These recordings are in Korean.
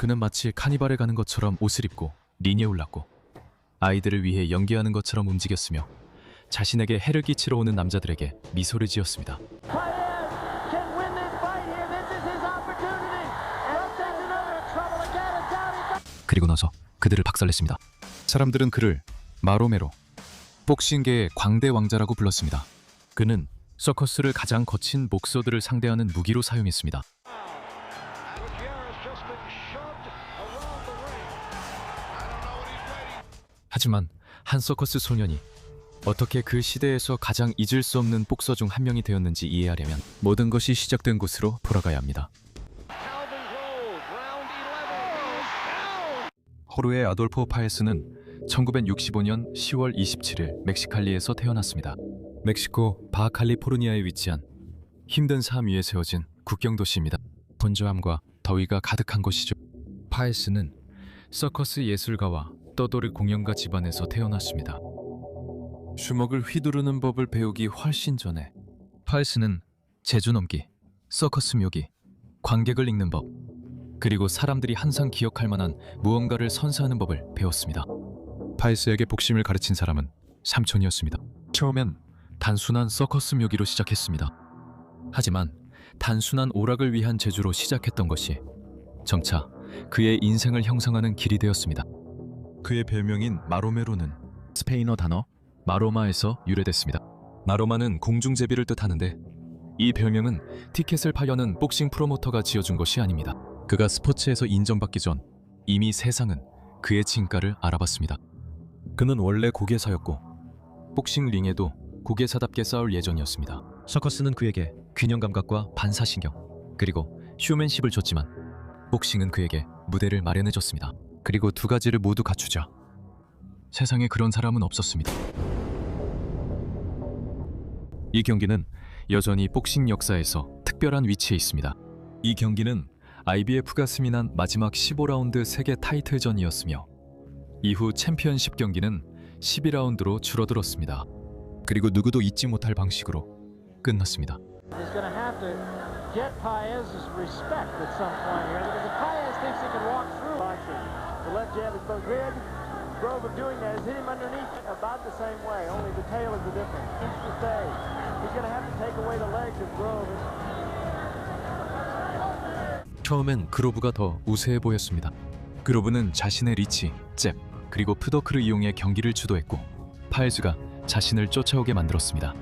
그는 마치 카니발에 가는 것처럼 옷을 입고 링에 올랐고 아이들을 위해 연기하는 것처럼 움직였으며 자신에게 해를 끼치러 오는 남자들에게 미소를 지었습니다. 그리고 나서 그들을 박살냈습니다. 사람들은 그를 마로메로, 복싱계의 광대 왕자라고 불렀습니다. 그는 서커스를 가장 거친 목소들을 상대하는 무기로 사용했습니다. 하지만 한 서커스 소년이 어떻게 그 시대에서 가장 잊을 수 없는 복서 중 한 명이 되었는지 이해하려면 모든 것이 시작된 곳으로 돌아가야 합니다. 호르헤 아돌포 파에스는 1965년 10월 27일 멕시칼리에서 태어났습니다. 멕시코 바칼리포르니아에 위치한 힘든 삶 위에 세워진 국경 도시입니다. 건조함과 더위가 가득한 곳이죠. 파에스는 서커스 예술가와 떠돌이 공연가 집안에서 태어났습니다. 주먹을 휘두르는 법을 배우기 훨씬 전에 파에스는 재주 넘기, 서커스 묘기, 관객을 읽는 법, 그리고 사람들이 항상 기억할 만한 무언가를 선사하는 법을 배웠습니다. 파에스에게 복심을 가르친 사람은 삼촌이었습니다. 처음엔 단순한 서커스 묘기로 시작했습니다. 하지만 단순한 오락을 위한 재주로 시작했던 것이 점차 그의 인생을 형성하는 길이 되었습니다. 그의 별명인 마로메로는 스페인어 단어 마로마에서 유래됐습니다. 마로마는 공중제비를 뜻하는데 이 별명은 티켓을 팔려는 복싱 프로모터가 지어준 것이 아닙니다. 그가 스포츠에서 인정받기 전 이미 세상은 그의 진가를 알아봤습니다. 그는 원래 고개사였고 복싱 링에도 고개사답게 싸울 예정이었습니다. 서커스는 그에게 균형 감각과 반사신경 그리고 쇼맨십을 줬지만 복싱은 그에게 무대를 마련해줬습니다. 그리고 두 가지를 모두 갖추자 세상에 그런 사람은 없었습니다. 이 경기는 여전히 복싱 역사에서 특별한 위치에 있습니다. 이 경기는 IBF가 승인한 마지막 15라운드 세계 타이틀전이었으며 이후 챔피언십 경기는 12라운드로 줄어들었습니다. 그리고 누구도 잊지 못할 방식으로 끝났습니다. 처음엔 그로브가 더 우세해 보였습니다. 그로브는 자신의 리치, 잽, 그리고 푸더크를 이용해 경기를 주도했고 파에즈가 자신을 쫓아오게 만들었습니다.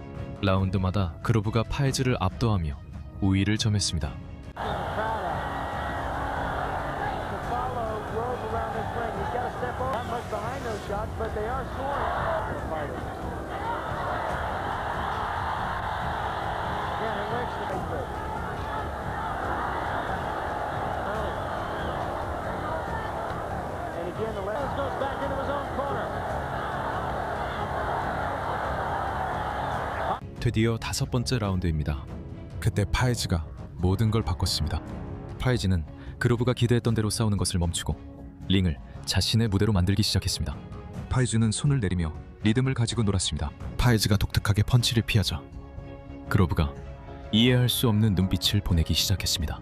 라운드마다 그로브가 파에즈를 압도하며 우위를 점했습니다. 드디어 5번째 라운드입니다. 그때 파에즈가 모든 걸 바꿨습니다. 파에즈는 그로브가 기대했던 대로 싸우는 것을 멈추고 링을 자신의 무대로 만들기 시작했습니다. 파에즈는 손을 내리며 리듬을 가지고 놀았습니다. 파에즈가 독특하게 펀치를 피하자 그로브가 이해할 수 없는 눈빛을 보내기 시작했습니다.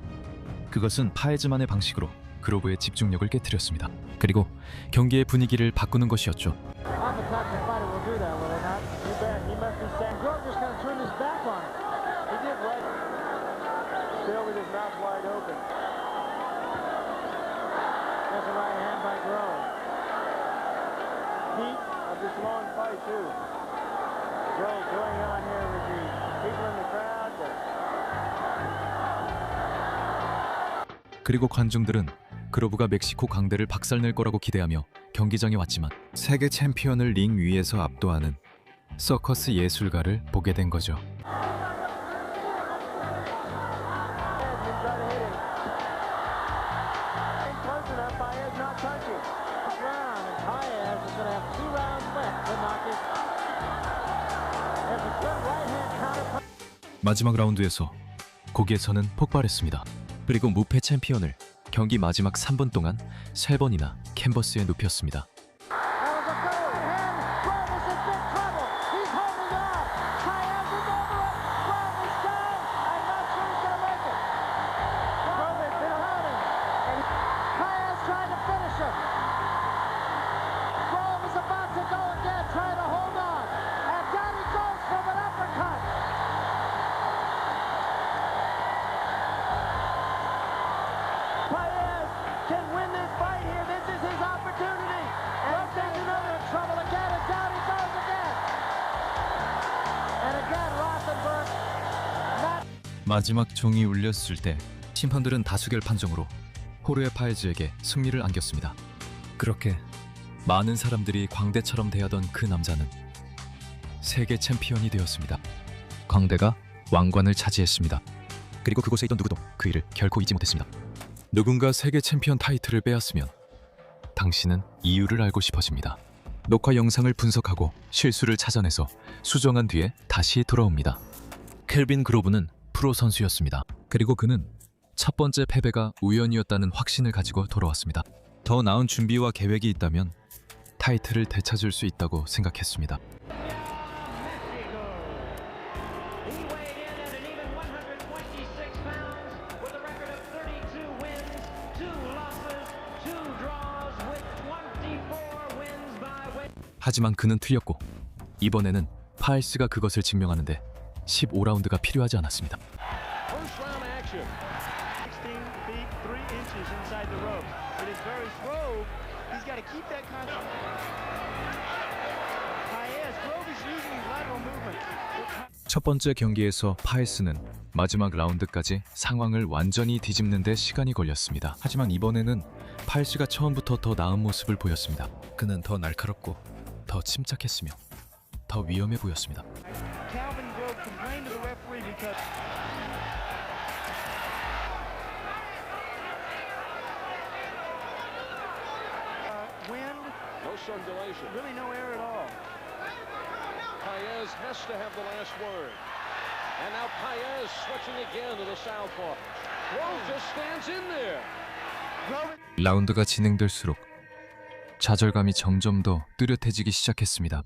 그것은 파에즈만의 방식으로 그로브의 집중력을 깨뜨렸습니다. 그리고 경기의 분위기를 바꾸는 것이었죠. 그리고 관중들은 그로브가 멕시코 강대를 박살낼 거라고 기대하며 경기장에 왔지만 세계 챔피언을 링 위에서 압도하는 서커스 예술가를 보게 된 거죠. 마지막 라운드에서 고개선은 폭발했습니다. 그리고 무패 챔피언을 경기 마지막 3분 동안 3번이나 캔버스에 눕혔습니다. 마지막 종이 울렸을 때 심판들은 다수결 판정으로 호르헤 파에즈에게 승리를 안겼습니다. 그렇게 많은 사람들이 광대처럼 대하던 그 남자는 세계 챔피언이 되었습니다. 광대가 왕관을 차지했습니다. 그리고 그곳에 있던 누구도 그 일을 결코 잊지 못했습니다. 누군가 세계 챔피언 타이틀을 빼앗으면 당신은 이유를 알고 싶어집니다. 녹화 영상을 분석하고 실수를 찾아내서 수정한 뒤에 다시 돌아옵니다. 켈빈 그로브는 프로 선수였습니다. 그리고 그는 첫 번째 패배가 우연이었다는 확신을 가지고 돌아왔습니다. 더 나은 준비와 계획이 있다면 타이틀을 되찾을 수 있다고 생각했습니다. 하지만 그는 틀렸고 이번에는 파일스가 그것을 증명하는데 15라운드가 필요하지 않았습니다. 첫 번째 경기에서 파일스는 마지막 라운드까지 상황을 완전히 뒤집는 데 시간이 걸렸습니다. 하지만 이번에는 파일스가 처음부터 더 나은 모습을 보였습니다. 그는 더 날카롭고 더 침착했으며 더 위험해 보였습니다. No circulation. Really no air at all. Paez has to have the last word. And now Paez switching again to the southpaw. Grove just stands in there. 라운드가 진행될수록 좌절감이 점점 더 뚜렷해지기 시작했습니다.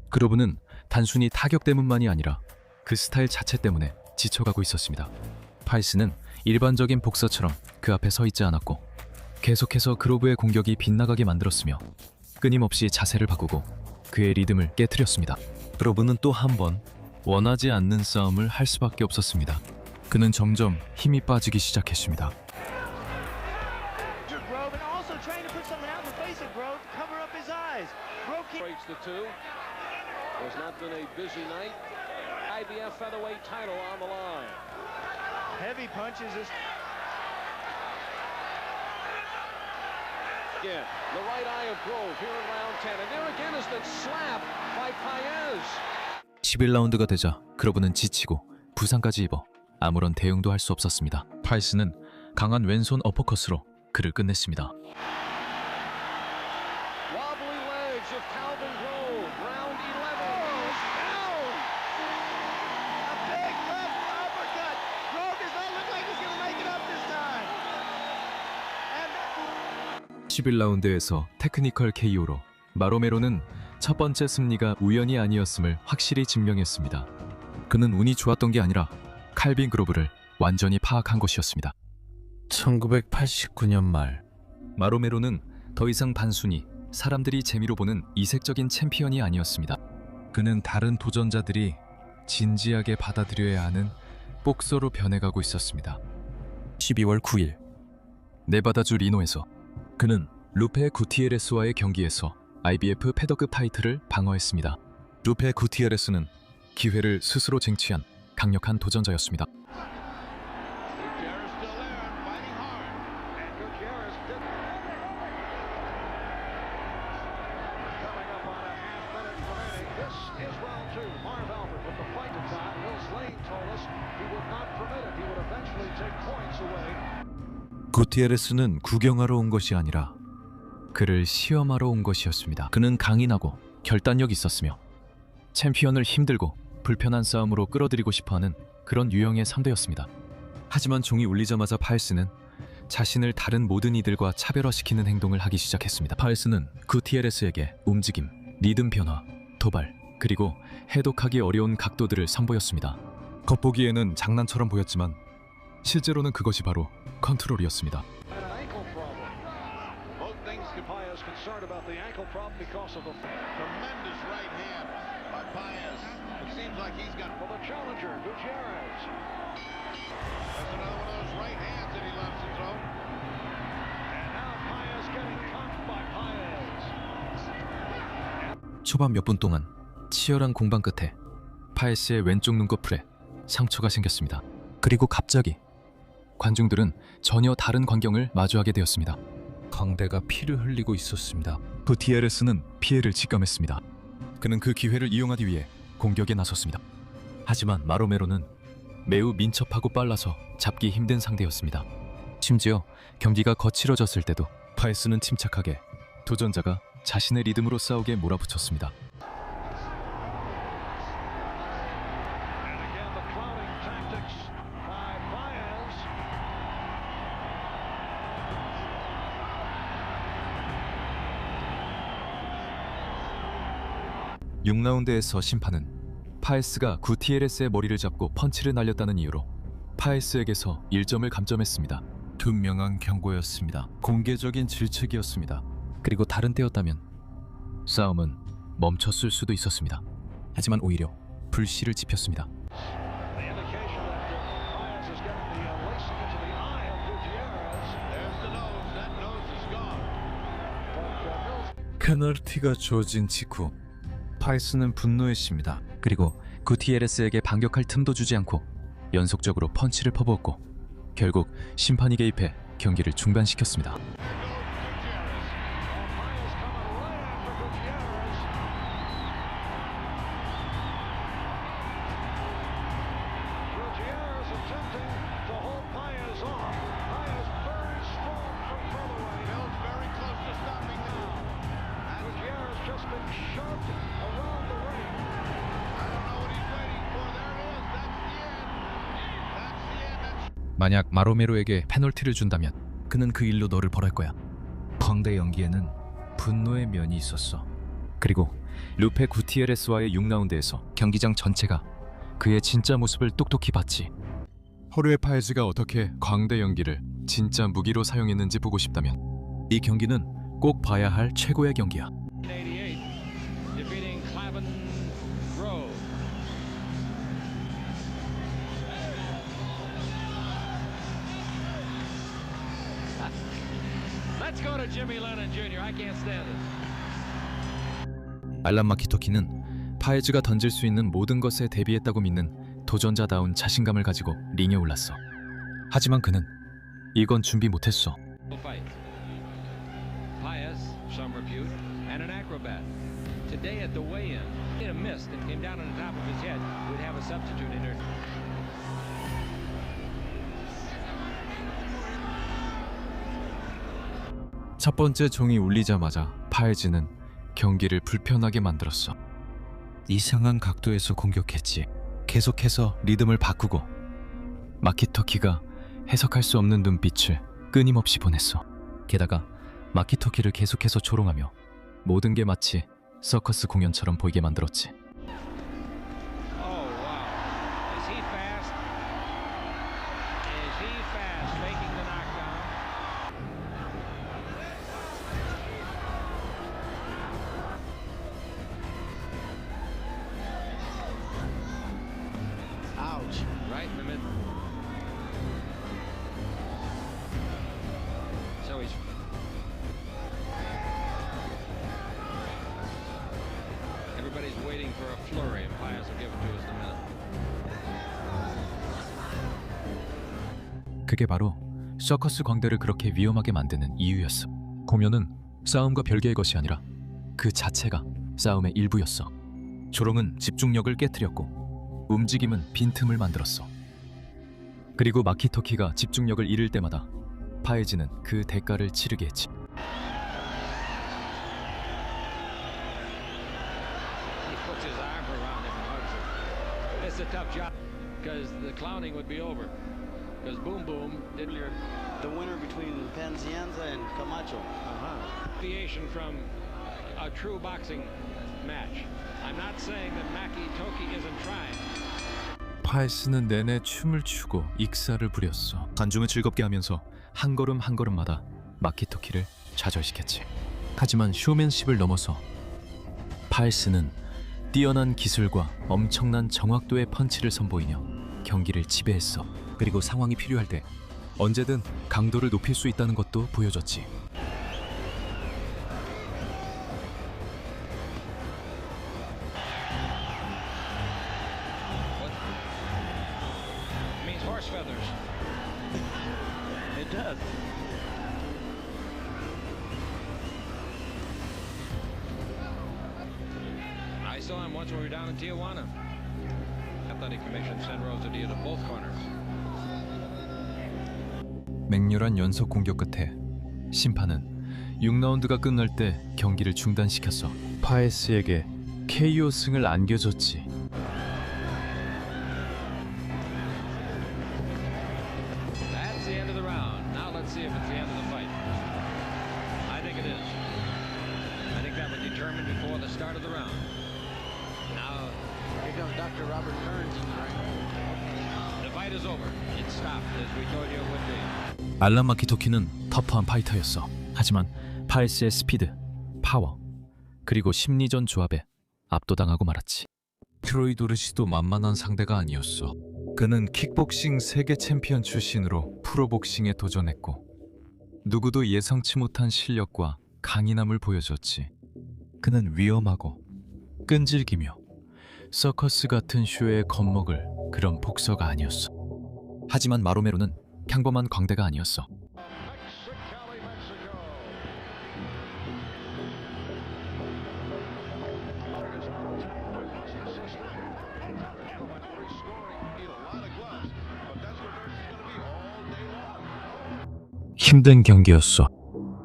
그로브는 단순히 타격 때문만이 아니라 그 스타일 자체 때문에 지쳐가고 있었습니다. 파이스는 일반적인 복서처럼 그 앞에 서 있지 않았고 계속해서 그로브의 공격이 빗나가게 만들었으며 끊임없이 자세를 바꾸고 그의 리듬을 깨트렸습니다. 그로브는 또 한 번 원하지 않는 싸움을 할 수밖에 없었습니다. 그는 점점 힘이 빠지기 시작했습니다. Again, the right eye of Grove here in round 10, and there again is that slap by Paez. 11라운드가 되자 그로브는 지치고 부상까지 입어 아무런 대응도 할 수 없었습니다. 파이스는 강한 왼손 어퍼컷으로 그를 끝냈습니다. Wobbly legs of Calvin Grove, round 11 goes down. A big left uppercut. Grove does not look like he's going to make it up this time. 11라운드에서 테크니컬 KO로 마로메로는 첫 번째 승리가 우연이 아니었음을 확실히 증명했습니다. 그는 운이 좋았던 게 아니라 칼빈 그로브를 완전히 파악한 것이었습니다. 1989년 말 마로메로는 더 이상 단순히 사람들이 재미로 보는 이색적인 챔피언이 아니었습니다. 그는 다른 도전자들이 진지하게 받아들여야 하는 복서로 변해가고 있었습니다. 12월 9일 네바다주 리노에서 그는 루페 구티에레스와의 경기에서 IBF 패더급 타이틀을 방어했습니다. 루페 구티에레스는 기회를 스스로 쟁취한 강력한 도전자였습니다. 구티에레스는 구경하러 온 것이 아니라 그를 시험하러 온 것이었습니다. 그는 강인하고 결단력이 있었으며 챔피언을 힘들고 불편한 싸움으로 끌어들이고 싶어하는 그런 유형의 상대였습니다. 하지만 종이 울리자마자 파일스는 자신을 다른 모든 이들과 차별화시키는 행동을 하기 시작했습니다. 파일스는 구티에레스에게 움직임, 리듬 변화, 도발, 그리고 해독하기 어려운 각도들을 선보였습니다. 겉보기에는 장난처럼 보였지만 실제로는 그것이 바로 컨트롤이었습니다. 초반 몇 분 동안 치열한 공방 끝에 파에스의 왼쪽 눈꺼풀에 상처가 생겼습니다. 그리고 갑자기 관중들은 전혀 다른 광경을 마주하게 되었습니다. 광대가 피를 흘리고 있었습니다. 구티에레스는 피해를 직감했습니다. 그는 그 기회를 이용하기 위해 공격에 나섰습니다. 하지만 마로메로는 매우 민첩하고 빨라서 잡기 힘든 상대였습니다. 심지어 경기가 거칠어졌을 때도 파에스는 침착하게 도전자가 자신의 리듬으로 싸우게 몰아붙였습니다. And again, the clouding tactics by Baez. 6라운드에서 심판은 파에스가 구티에레스의 머리를 잡고 펀치를 날렸다는 이유로 파에스에게서 1점을 감점했습니다. 투명한 경고였습니다. 공개적인 질책이었습니다. 그리고 다른 때였다면 싸움은 멈췄을 수도 있었습니다. 하지만 오히려 불씨를 지폈습니다. The indication that Baez is getting the lacing into the eye of Gutierrez. There's the nose. That nose is gone. But 페널티가 주어진 직후 파에스는 분노했습니다. 그리고 구티에레스에게 반격할 틈도 주지 않고 연속적으로 펀치를 퍼부었고 결국 심판이 개입해 경기를 중단시켰습니다. Gutierrez attempting to hold Baez off. Baez very strong from further away. Hill's very close to stopping now. Gutierrez just been shoved around the ring. I don't know what he's waiting for. There it is. That's the end. That's the end. 만약 마로메로에게 페널티를 준다면 그는 그 일로 너를 벌할 거야. 광대 연기에는 분노의 면이 있었어. 그리고 루페 구티에레스와의 6라운드에서 경기장 전체가 그의 진짜 모습을 똑똑히 봤지. 호르헤 파에즈가 어떻게 광대 연기를 진짜 무기로 사용했는지 보고 싶다면 이 경기는 꼭 봐야 할 최고의 경기야. 88, defeating Clavin Grove. Let's go to Jimmy Lennon Jr. I can't stand it. 알란 마키토키는 파에즈가 던질 수 있는 모든 것에 대비했다고 믿는 도전자다운 자신감을 가지고 링에 올랐어. 하지만 그는 이건 준비 못했어. Fight. Paez, some repute, and an acrobat. Today at the weigh-in, he missed and came down on the top of his head. We'd have a substitute in there. 첫 번째 종이 울리자마자 파에즈는 경기를 불편하게 만들었어. 이상한 각도에서 공격했지. 계속해서 리듬을 바꾸고 마키토키가 해석할 수 없는 눈빛을 끊임없이 보냈어. 게다가 마키토키를 계속해서 조롱하며 모든 게 마치 서커스 공연처럼 보이게 만들었지. Oh, wow. Is he fast? Is he fast making the knockdown? Ouch. Right in the middle. So he's... Everybody's waiting for a flurry, and Paez will give it to us in a minute. 그게 바로 서커스 광대를 그렇게 위험하게 만드는 이유였어. 공연은 싸움과 별개의 것이 아니라 그 자체가 싸움의 일부였어. 조롱은 집중력을 깨뜨렸고 움직임은 빈틈을 만들었어. 그리고 마키토키가 집중력을 잃을 때마다 파에즈는 그 대가를 치르게 했지. He puts his arm around him and hugs him. It's a tough job because the clowning would be over. Because Boom Boom did your The winner between Panzienza and Camacho. deviation from a true boxing match. I'm not saying that Maki Toki isn't trying. 파에스는 내내 춤을 추고 익사를 부렸어. 관중을 즐겁게 하면서 한 걸음 한 걸음마다 마키토키를 좌절시켰지. 하지만 쇼맨십을 넘어서 파에스는 뛰어난 기술과 엄청난 정확도의 펀치를 선보이며 경기를 지배했어. 그리고 상황이 필요할 때 언제든 강도를 높일 수 있다는 것도 보여줬지. It means horse his feathers. It does. I saw him once when we were down in Tijuana. Athletic Commission sent Rosardia to both corners. 맹렬한 연속 공격 끝에 심판은 6라운드가 끝날 때 경기를 중단시켰어. 파에스에게 KO 승을 안겨줬지. That's the end of the round. Now let's see if it's the end of the fight. I think it is. I think that was determined before the start of the round. Now, Here comes Dr. Robert Kearns in the ring. the fight is over. It stopped as we told you it would be. 알란 마키토키는 터프한 파이터였어. 하지만 파에스의 스피드, 파워, 그리고 심리전 조합에 압도당하고 말았지. 트로이 도르시도 만만한 상대가 아니었어. 그는 킥복싱 세계 챔피언 출신으로 프로복싱에 도전했고 누구도 예상치 못한 실력과 강인함을 보여줬지. 그는 위험하고 끈질기며 서커스 같은 쇼에 겁먹을 그런 복서가 아니었어. 하지만 마로메로는 평범한 광대가 아니었어. Mexicali, Mexico. 힘든 경기였어.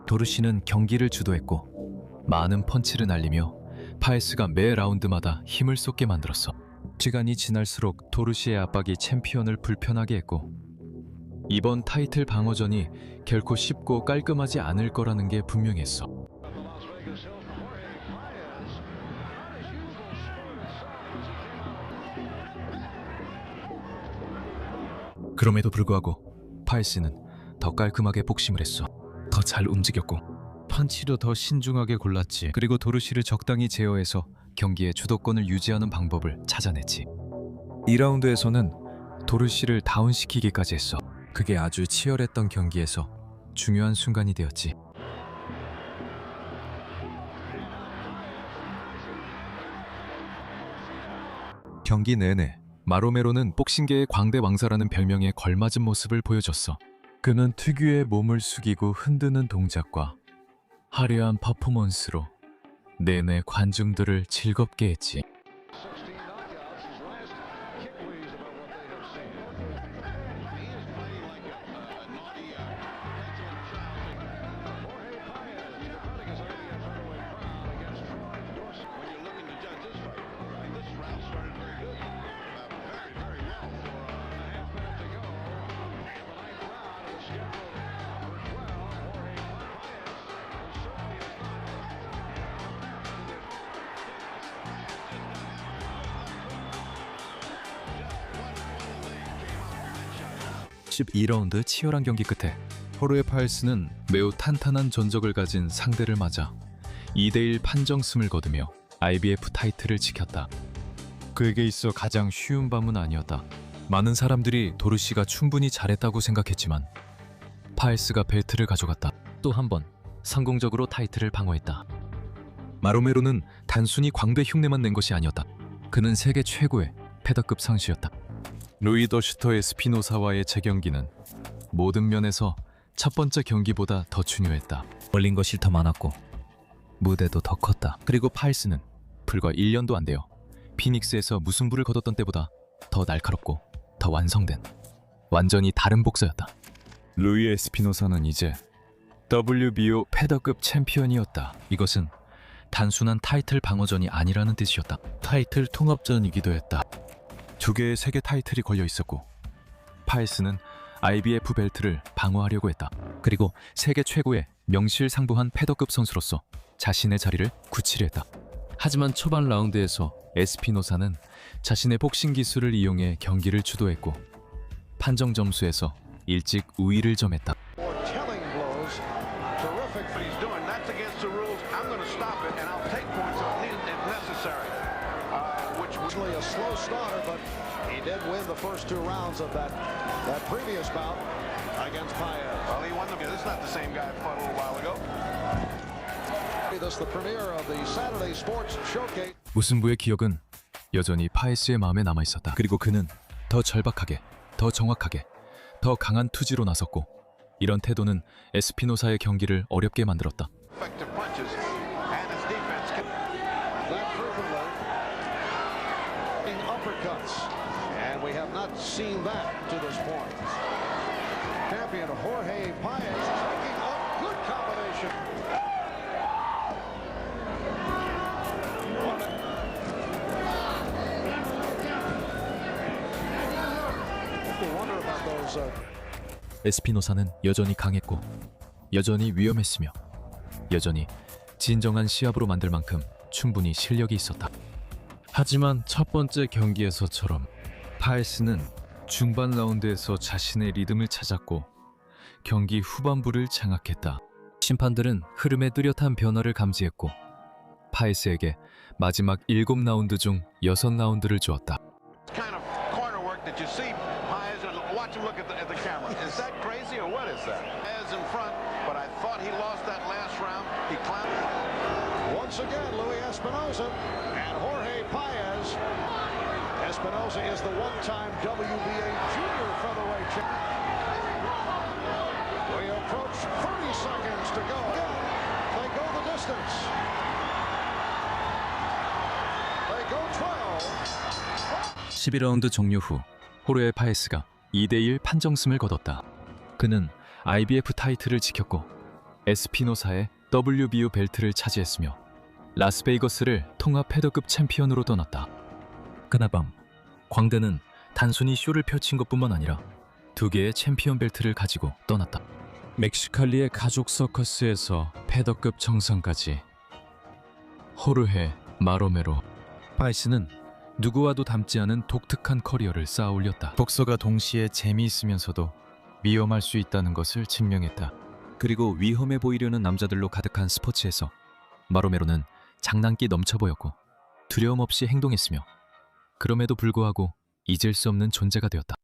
도르시는 경기를 주도했고 많은 펀치를 날리며 파에스가 매 라운드마다 힘을 쏟게 만들었어. 시간이 지날수록 도르시의 압박이 챔피언을 불편하게 했고 이번 타이틀 방어전이 결코 쉽고 깔끔하지 않을 거라는 게 분명했어. 그럼에도 불구하고 파에스는 더 깔끔하게 복싱을 했어. 더 잘 움직였고 펀치도 더 신중하게 골랐지. 그리고 도르시를 적당히 제어해서 경기의 주도권을 유지하는 방법을 찾아냈지. 2라운드에서는 도르시를 다운시키기까지 했어. 그게 아주 치열했던 경기에서 중요한 순간이 되었지. 경기 내내 마로메로는 복싱계의 광대 왕사라는 별명에 걸맞은 모습을 보여줬어. 그는 특유의 몸을 숙이고 흔드는 동작과 화려한 퍼포먼스로 내내 관중들을 즐겁게 했지. 16 knockouts. His last kick weighs about what they have seen. He is playing like a naughty petulant child. Jorge Paez defending his IBF featherweight crown against Troy Dorsey. When you're looking to judge this fight, this round started very good. Very well for a half minute to go. In the ninth round of the scheduled number 12, Jorge Paez certainly is not 12라운드 치열한 경기 끝에 호르헤 파에스는 매우 탄탄한 전적을 가진 상대를 맞아 2대1 판정승을 거두며 IBF 타이틀을 지켰다. 그에게 있어 가장 쉬운 밤은 아니었다. 많은 사람들이 도르시가 충분히 잘했다고 생각했지만 파에스가 벨트를 가져갔다. 또 한 번 성공적으로 타이틀을 방어했다. 마로메로는 단순히 광대 흉내만 낸 것이 아니었다. 그는 세계 최고의 패더급 상시였다. 루이 더 슈터 에스피노사와의 재경기는 모든 면에서 첫 번째 경기보다 더 중요했다. 걸린 것이 더 많았고 무대도 더 컸다. 그리고 파에스는 불과 1년도 안 되어 피닉스에서 무승부를 거뒀던 때보다 더 날카롭고 더 완성된 완전히 다른 복서였다. 루이 에스피노사는 이제 WBO 패더급 챔피언이었다. 이것은 단순한 타이틀 방어전이 아니라는 뜻이었다. 타이틀 통합전이기도 했다. 두 개의 세계 타이틀이 걸려 있었고 파에스는 IBF 벨트를 방어하려고 했다. 그리고 세계 최고의 명실상부한 패더급 선수로서 자신의 자리를 굳히려 했다. 하지만 초반 라운드에서 에스피노사는 자신의 복싱 기술을 이용해 경기를 주도했고 판정 점수에서 일찍 우위를 점했다. More telling blows. Terrific what he's doing. That's against the rules. I'm going to stop it, and I'll take points if necessary. Which was really a slow starter, but he did win the first two rounds of that previous bout against Paez. Well, he won them. This is not the same guy I fought a little while ago. This is the premiere of the Saturday Sports Showcase. 무승부의 기억은 여전히 파에스의 마음에 남아있었다. 그리고 그는 더 절박하게, 더 정확하게 더 강한 투지로 나섰고 이런 태도는 에스피노사의 경기를 어렵게 만들었다. Effective punches, and his defense can... That frequently in uppercuts, and we have not seen that to this point. Champion Jorge Paez making a good combination. We wonder about those. 에스피노사는 여전히 강했고 여전히 위험했으며 여전히 진정한 시합으로 만들 만큼 충분히 실력이 있었다. 하지만 첫 번째 경기에서처럼 파에스는 중반 라운드에서 자신의 리듬을 찾았고 경기 후반부를 장악했다. 심판들은 흐름의 뚜렷한 변화를 감지했고 파에스에게 마지막 7라운드 중 6라운드를 주었다. kind of corner work that you see Paez, and watch him look at the camera. Is that crazy or what is that? Paez in front, but I thought he lost that last round. He climbed. Once again, Luis Espinosa and Jorge Paez. Espinosa is the one-time WBA junior featherweight champion. We approach 30 seconds to go. They go the distance. They go 12. 11라운드 종료 후 호르헤 파에스가 2대1 판정승을 거뒀다. 그는 IBF 타이틀을 지켰고 에스피노사의 WBO 벨트를 차지했으며 라스베이거스를 통합 패더급 챔피언으로 떠났다. 그날 밤 광대는 단순히 쇼를 펼친 것뿐만 아니라 2개의 챔피언 벨트를 가지고 떠났다. 멕시칼리의 가족 서커스에서 패더급 정상까지 호르헤 마로메로 파에스는 누구와도 닮지 않은 독특한 커리어를 쌓아 올렸다. 복서가 동시에 재미있으면서도 위험할 수 있다는 것을 증명했다. 그리고 위험해 보이려는 남자들로 가득한 스포츠에서 마로메로는 장난기 넘쳐 보였고 두려움 없이 행동했으며 그럼에도 불구하고 잊을 수 없는 존재가 되었다.